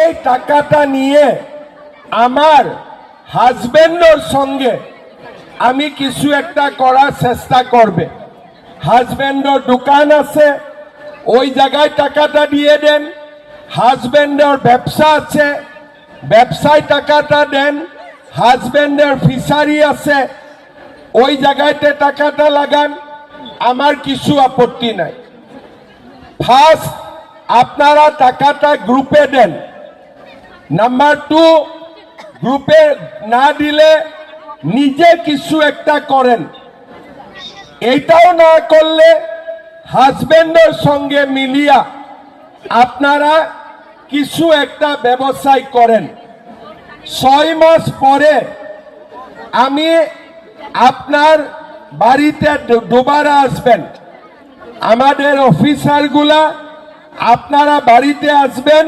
এই টাকাটা নিয়ে আমার হাজবেন্ডের সঙ্গে আমি কিছু একটা করার চেষ্টা করবে। হাজবেন্ডের দোকান আছে, ওই জায়গায় টাকাটা দিয়ে দেন। হাজবেন্ডের ব্যবসা আছে, ব্যবসায় টাকাটা দেন। হাজবেন্ডের ফিশারি আছে, ওই জায়গাতে টাকাটা লাগান। আমার কিছু আপত্তি নাই। ফার্স্ট আপনারা টাকাটা গ্রুপে দেন। নাম্বার 2, গ্রুপে না দিলে নিজে কিছু একটা করেন। এটাও না করলে হাজবেন্ডের সঙ্গে মিলিয়া আপনারা কিছু একটা ব্যবসায় করেন। 6 মাস পরে আমি আপনার বাড়িতে দুবারা আসবেন। আমাদের অফিসারগুলা আপনারা বাড়িতে আসবেন,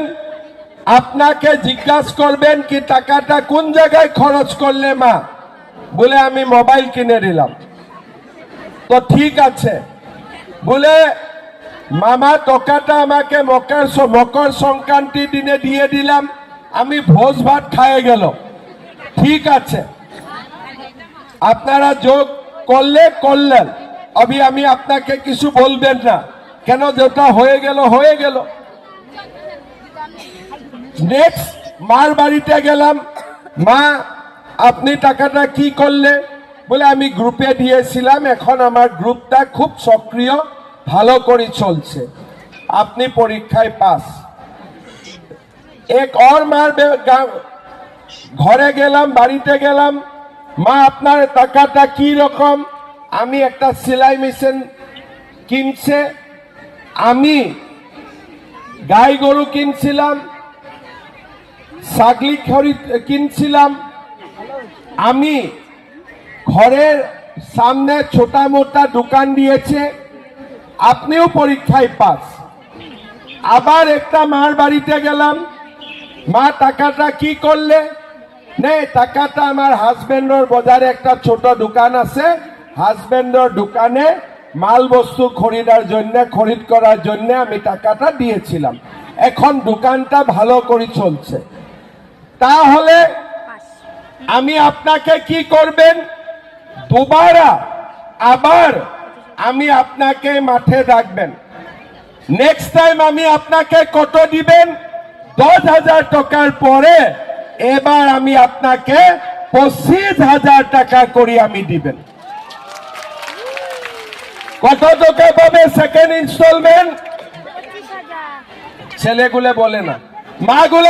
আপনাকে জিজ্ঞাসা করবেন কি টাকাটা কোন জায়গায় খরচ করলে মা? বলে আমি মোবাইল কিনে দিলাম। তো ঠিক আছে, বলে মামা টাকাটা আমাকে মকর সংক্রান্তি দিনে দিয়ে দিলাম, আমি ভোজ ভাত খাইয়ে গেল। ঠিক আছে, আপনারা যোগ করলে করলেন, আমি আপনাকে কিছু বলবেন না, কেন যেটা হয়ে গেল হয়ে গেল। নেক্সট মার বাড়িতে গেলাম, মা আপনি টাকাটা কি করলে? বলে আমি গ্রুপে দিয়েছিলাম, এখন আমার গ্রুপটা খুব সক্রিয়, ভালো করে চলছে, আপনি পরীক্ষায় পাস। এক और মার ঘরে গেলাম, বাড়িতে গেলাম, মা আপনার টাকাটা কি রকম? আমি একটা সেলাই মেশিন কিনছে, আমি গাই গরু কিনছিলাম, ছাগলি কিনছিলাম, আমি ঘরের সামনে ছোটা মোটা দোকান দিয়েছে, আপনিও পরীক্ষায় পাস। আবার একটা মার বাড়িতে গেলাম, মা টাকাটা কি করলে? নে টাকাটা আমার হাজবেন্ডের বাজারে একটা ছোট দোকান আছে, হাজবেন্ডের দোকানে মাল বস্তু খরিদ করার জন্য আমি টাকাটা দিয়েছিলাম, এখন দোকানটা ভালো করে চলছে। তাহলে আমি আপনাকে কি করবেন? দুবারা আবার আমি আপনাকে মাঠে রাখবেন। নেক্সট টাইম আমি আপনাকে কত দিবেন? 10,000 টাকার পরে এবার আমি আপনাকে 25,000 টাকা করে আমি দিবেন। কত টাকা পাবে সেকেন্ড ইনস্টলমেন্ট? ছেলেগুলো বলে না, মাগুলো